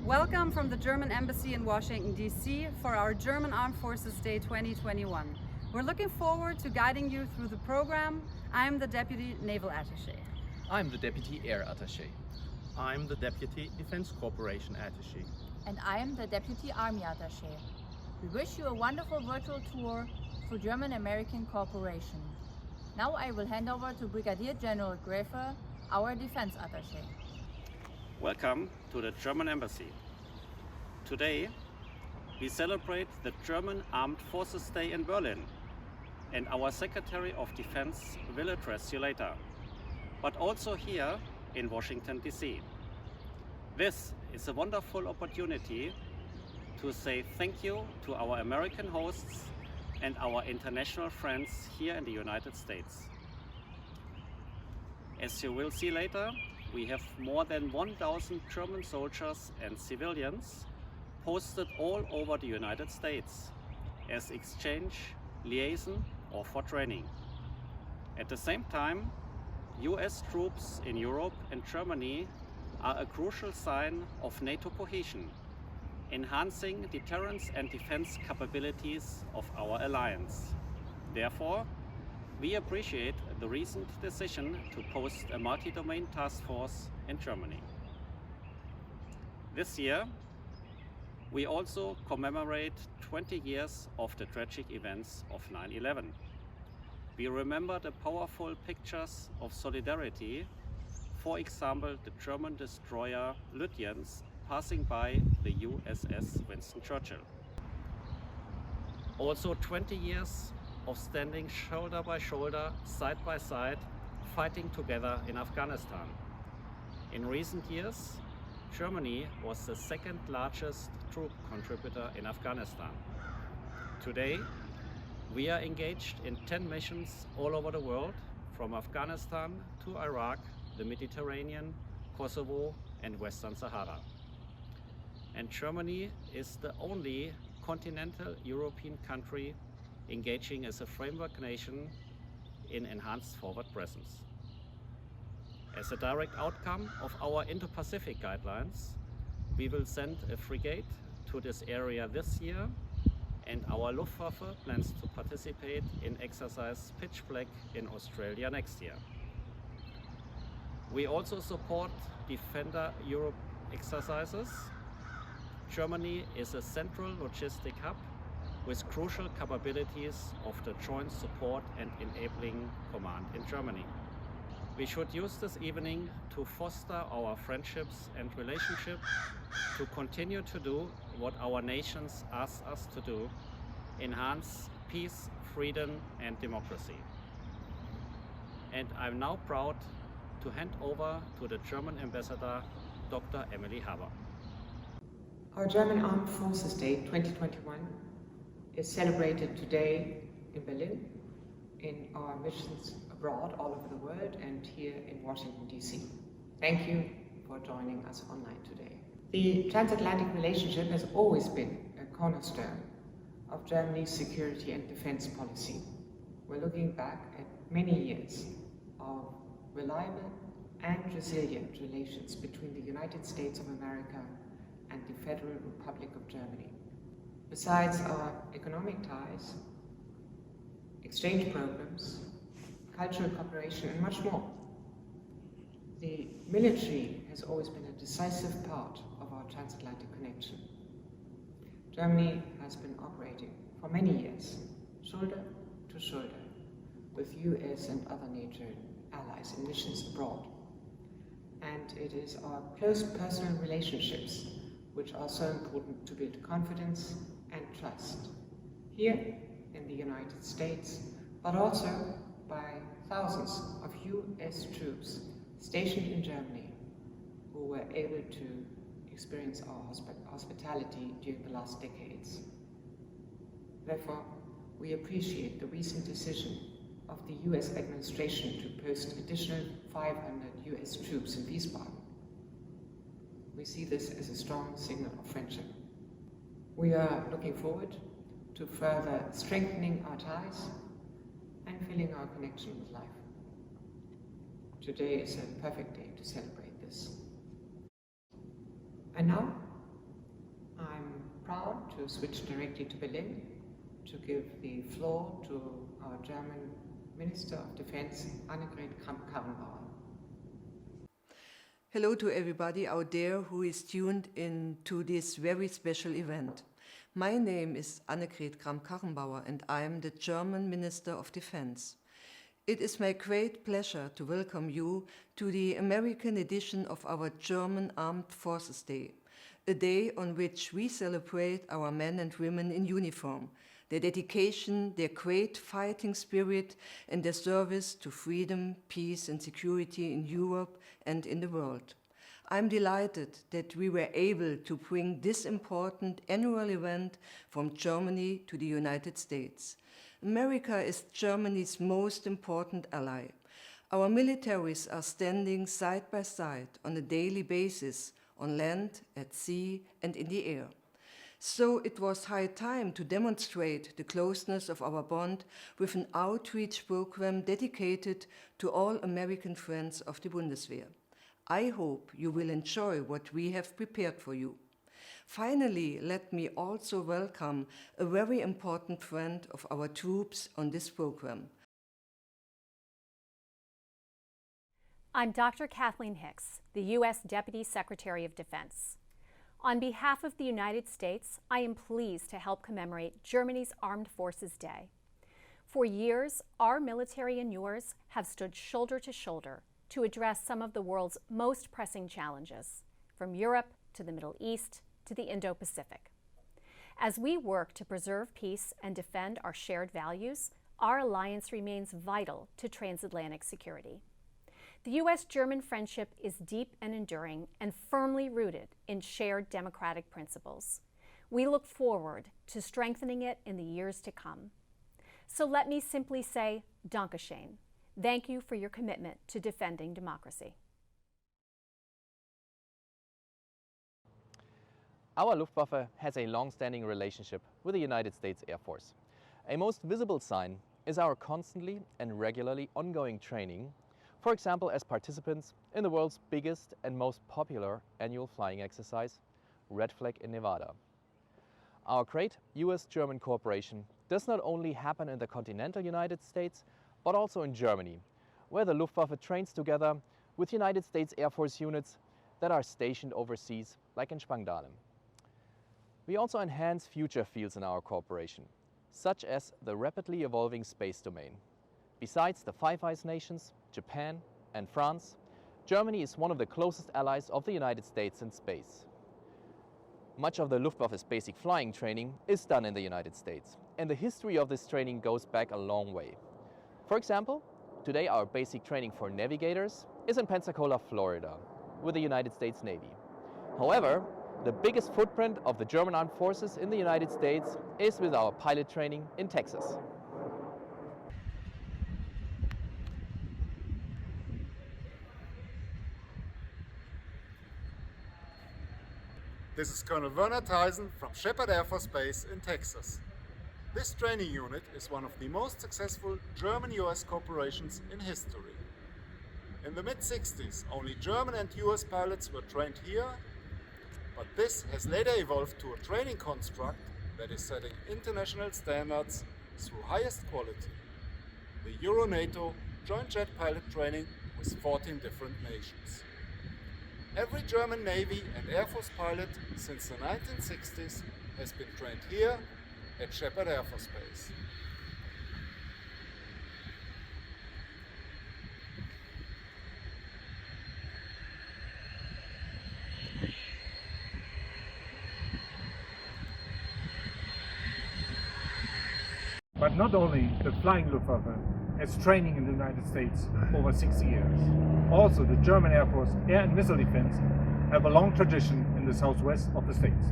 Welcome from the German Embassy in Washington, D.C. for our German Armed Forces Day 2021. We're looking forward to guiding you through the program. I'm the Deputy Naval Attaché. I'm the Deputy Air Attaché. I'm the Deputy Defense Cooperation Attaché. And I am the Deputy Army Attaché. We wish you a wonderful virtual tour through German-American cooperation. Now I will hand over to Brigadier General Gräfe, our Defense Attaché. Welcome to the German Embassy. Today, we celebrate the German Armed Forces Day in Berlin, and our Secretary of Defense will address you later, but also here in Washington, D.C. This is a wonderful opportunity to say thank you to our American hosts and our international friends here in the United States. As you will see later, we have more than 1,000 German soldiers and civilians posted all over the United States as exchange, liaison or for training. At the same time, US troops in Europe and Germany are a crucial sign of NATO cohesion, enhancing deterrence and defense capabilities of our alliance. Therefore, we appreciate the recent decision to post a multi-domain task force in Germany. This year, we also commemorate 20 years of the tragic events of 9/11. We remember the powerful pictures of solidarity, for example, the German destroyer Lutyens passing by the USS Winston Churchill. Also 20 years of standing shoulder by shoulder, side by side, fighting together in Afghanistan. In recent years, Germany was the second largest troop contributor in Afghanistan. Today, we are engaged in 10 missions all over the world, from Afghanistan to Iraq, the Mediterranean, Kosovo, and Western Sahara. And Germany is the only continental European country engaging as a framework nation in enhanced forward presence. As a direct outcome of our Indo-Pacific guidelines, we will send a frigate to this area this year, and our Luftwaffe plans to participate in exercise Pitch Black in Australia next year. We also support Defender Europe exercises. Germany is a central logistic hub with crucial capabilities of the joint support and enabling command in Germany. We should use this evening to foster our friendships and relationships, to continue to do what our nations ask us to do, enhance peace, freedom and democracy. And I'm now proud to hand over to the German Ambassador, Dr. Emily Haber. Our German Armed Forces Day 2021 is celebrated today in Berlin, in our missions abroad all over the world, and here in Washington, D.C. Thank you for joining us online today. The transatlantic relationship has always been a cornerstone of Germany's security and defense policy. We're looking back at many years of reliable and resilient relations between the United States of America and the Federal Republic of Germany. Besides our economic ties, exchange programs, cultural cooperation, and much more, the military has always been a decisive part of our transatlantic connection. Germany has been operating for many years, shoulder to shoulder, with US and other NATO allies in missions abroad. And it is our close personal relationships which are so important to build confidence and trust here in the United States, but also by thousands of US troops stationed in Germany who were able to experience our hospitality during the last decades. Therefore, we appreciate the recent decision of the US administration to post additional 500 US troops in Wiesbaden. We see this as a strong signal of friendship. We are looking forward to further strengthening our ties and filling our connection with life. Today is a perfect day to celebrate this. And now, proud to switch directly to Berlin to give the floor to our German Minister of Defense, Annegret Kramp-Karrenbauer. Hello to everybody out there who is tuned in to this very special event. My name is Annegret Kramp-Karrenbauer and I am the German Minister of Defense. It is my great pleasure to welcome you to the American edition of our German Armed Forces Day, a day on which we celebrate our men and women in uniform, their dedication, their great fighting spirit, and their service to freedom, peace, and security in Europe and in the world. I'm delighted that we were able to bring this important annual event from Germany to the United States. America is Germany's most important ally. Our militaries are standing side by side on a daily basis, on land, at sea, and in the air. So it was high time to demonstrate the closeness of our bond with an outreach program dedicated to all American friends of the Bundeswehr. I hope you will enjoy what we have prepared for you. Finally, let me also welcome a very important friend of our troops on this program. I'm Dr. Kathleen Hicks, the U.S. Deputy Secretary of Defense. On behalf of the United States, I am pleased to help commemorate Germany's Armed Forces Day. For years, our military and yours have stood shoulder to shoulder to address some of the world's most pressing challenges, from Europe to the Middle East to the Indo-Pacific. As we work to preserve peace and defend our shared values, our alliance remains vital to transatlantic security. The U.S.-German friendship is deep and enduring and firmly rooted in shared democratic principles. We look forward to strengthening it in the years to come. So let me simply say, Dankeschön. Thank you for your commitment to defending democracy. Our Luftwaffe has a long-standing relationship with the United States Air Force. A most visible sign is our constantly and regularly ongoing training, for example, as participants in the world's biggest and most popular annual flying exercise, Red Flag in Nevada. Our great US-German cooperation does not only happen in the continental United States, but also in Germany, where the Luftwaffe trains together with United States Air Force units that are stationed overseas, like in Spangdahlem. We also enhance future fields in our cooperation, such as the rapidly evolving space domain. Besides the Five Eyes nations, Japan and France, Germany is one of the closest allies of the United States in space. Much of the Luftwaffe's basic flying training is done in the United States, and the history of this training goes back a long way. For example, today our basic training for navigators is in Pensacola, Florida, with the United States Navy. However, the biggest footprint of the German Armed Forces in the United States is with our pilot training in Texas. This is Colonel Werner Theisen from Shepherd Air Force Base in Texas. This training unit is one of the most successful German-US cooperations in history. In the mid-60s, only German and US pilots were trained here, but this has later evolved to a training construct that is setting international standards through highest quality. The Euro-NATO Joint Jet Pilot Training with 14 different nations. Every German Navy and Air Force pilot since the 1960s has been trained here at Shepherd Air Force Base. But not only the flying Luftwaffe has training in the United States over 60 years. Also, the German Air Force Air and Missile Defense have a long tradition in the southwest of the states.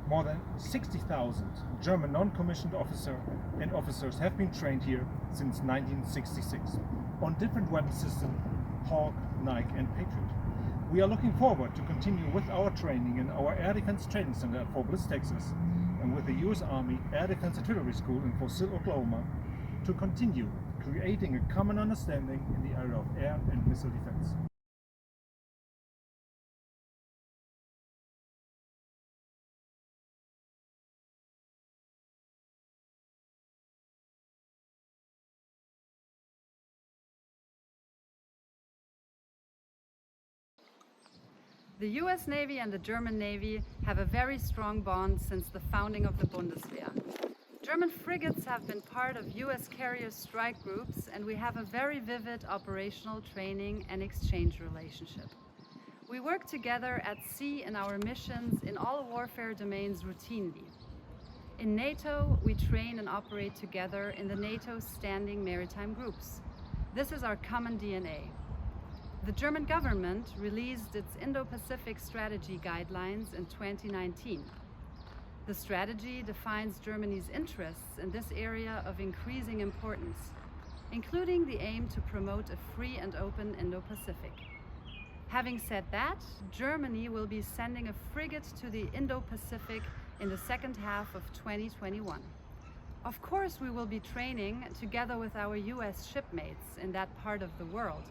More than 60,000 German non-commissioned officers have been trained here since 1966 on different weapon systems, Hawk, Nike and Patriot. We are looking forward to continue with our training in our Air Defense Training Center at Fort Bliss, Texas, and with the U.S. Army Air Defense Artillery School in Fort Sill, Oklahoma, to continue creating a common understanding in the area of air and missile defense. The US Navy and the German Navy have a very strong bond since the founding of the Bundeswehr. German frigates have been part of US carrier strike groups, and we have a very vivid operational training and exchange relationship. We work together at sea in our missions in all warfare domains routinely. In NATO, we train and operate together in the NATO standing maritime groups. This is our common DNA. The German government released its Indo-Pacific strategy guidelines in 2019. The strategy defines Germany's interests in this area of increasing importance, including the aim to promote a free and open Indo-Pacific. Having said that, Germany will be sending a frigate to the Indo-Pacific in the second half of 2021. Of course, we will be training together with our US shipmates in that part of the world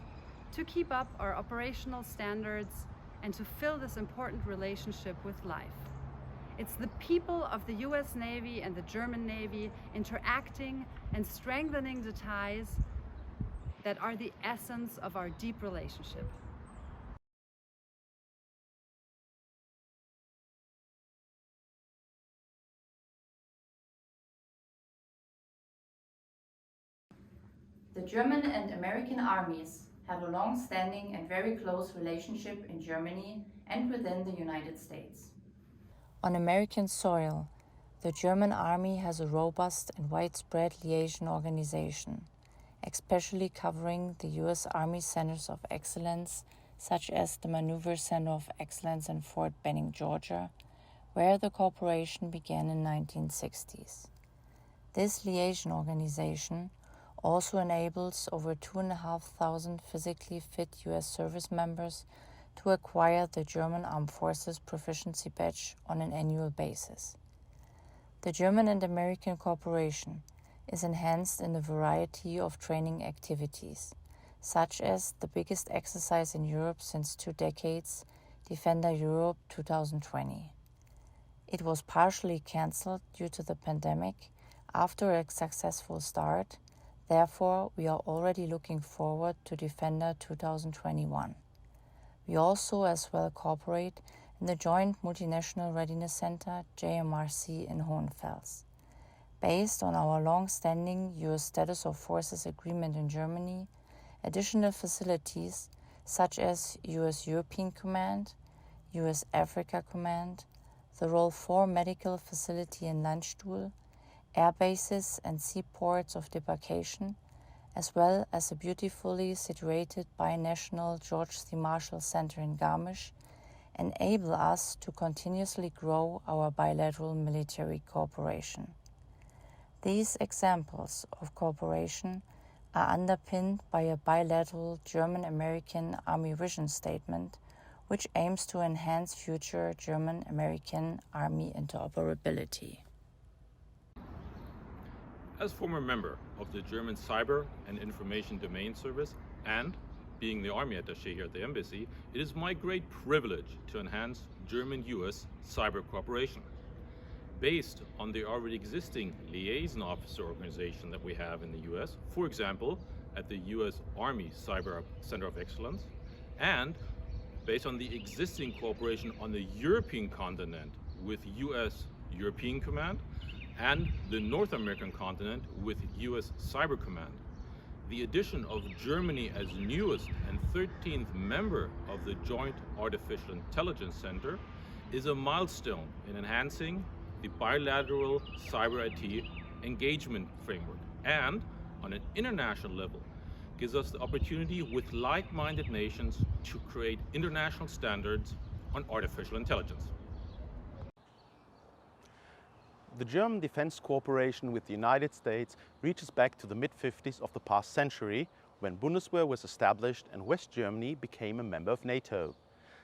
to keep up our operational standards and to fill this important relationship with life. It's the people of the US Navy and the German Navy interacting and strengthening the ties that are the essence of our deep relationship. The German and American armies have a long-standing and very close relationship in Germany and within the United States. On American soil, the German Army has a robust and widespread liaison organization, especially covering the U.S. Army Centers of Excellence, such as the Maneuver Center of Excellence in Fort Benning, Georgia, where the cooperation began in the 1960s. This liaison organization also enables over 2,500 physically fit U.S. service members to acquire the German Armed Forces Proficiency Badge on an annual basis. The German and American cooperation is enhanced in a variety of training activities, such as the biggest exercise in Europe since 2 decades, Defender Europe 2020. It was partially cancelled due to the pandemic after a successful start. Therefore, we are already looking forward to Defender 2021. We also as well cooperate in the Joint Multinational Readiness Center, JMRC, in Hohenfels. Based on our long-standing U.S. Status of Forces Agreement in Germany, additional facilities such as U.S. European Command, U.S. Africa Command, the Role 4 Medical Facility in Landstuhl, air bases and seaports of debarkation, as well as a beautifully situated binational George C. Marshall Center in Garmisch, enable us to continuously grow our bilateral military cooperation. These examples of cooperation are underpinned by a bilateral German-American Army vision statement, which aims to enhance future German-American Army interoperability. As former member of the German Cyber and Information Domain Service and being the Army Attaché here at the Embassy, it is my great privilege to enhance German-US cyber cooperation. Based on the already existing liaison officer organization that we have in the US, for example, at the US Army Cyber Center of Excellence, and based on the existing cooperation on the European continent with US European Command, and the North American continent with US Cyber Command. The addition of Germany as newest and 13th member of the Joint Artificial Intelligence Center is a milestone in enhancing the bilateral cyber IT engagement framework, and on an international level gives us the opportunity with like-minded nations to create international standards on artificial intelligence. The German defense cooperation with the United States reaches back to the mid-50s of the past century, when Bundeswehr was established and West Germany became a member of NATO.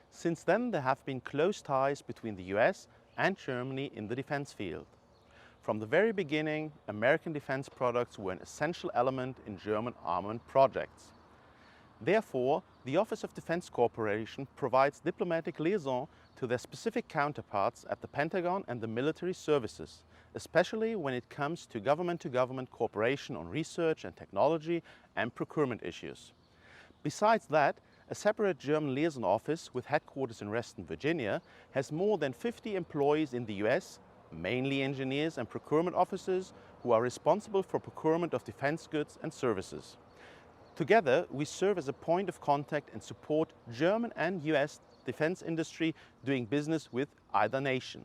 Since then, there have been close ties between the US and Germany in the defense field. From the very beginning, American defense products were an essential element in German armament projects. Therefore, the Office of Defense Cooperation provides diplomatic liaison to their specific counterparts at the Pentagon and the military services, especially when it comes to government cooperation on research and technology and procurement issues. Besides that, a separate German liaison office with headquarters in Reston, Virginia, has more than 50 employees in the US, mainly engineers and procurement officers who are responsible for procurement of defense goods and services. Together, we serve as a point of contact and support German and US defense industry doing business with either nation.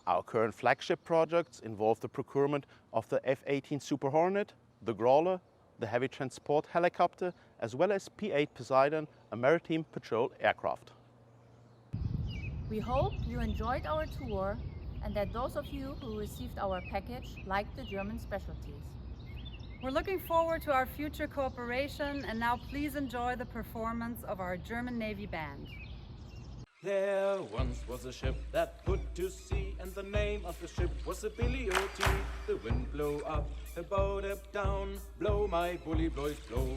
Our current flagship projects involve the procurement of the F-18 Super Hornet, the Growler, the heavy transport helicopter, as well as P-8 Poseidon, a maritime patrol aircraft. We hope you enjoyed our tour and that those of you who received our package liked the German specialties. We're looking forward to our future cooperation, and now please enjoy the performance of our German Navy band. There once was a ship that put to sea, and the name of the ship was the Billy O.T. The wind blow up, the bow up down, blow my bully boys blow.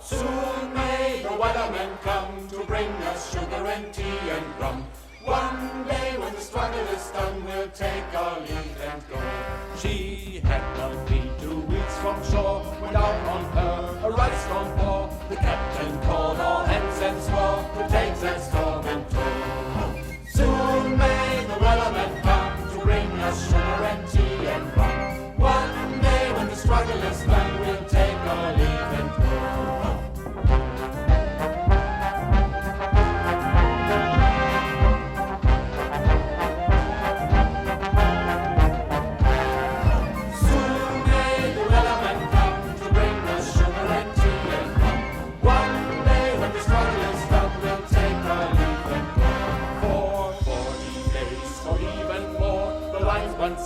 Soon may the weathermen come to bring us sugar and tea and rum. One day when the struggle is done, we'll take our leave and go. She had not been 2 weeks from shore when down on her a right storm bore. The captain called all hands and swore to take that storm in tow. Soon may the weathermen come to bring us sugar and tea and rum. One day when the struggle is done, we'll take our leave and go.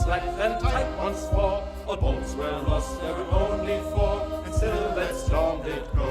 Slack and tight once more. All boats were lost, there were only 4, and still that storm did go.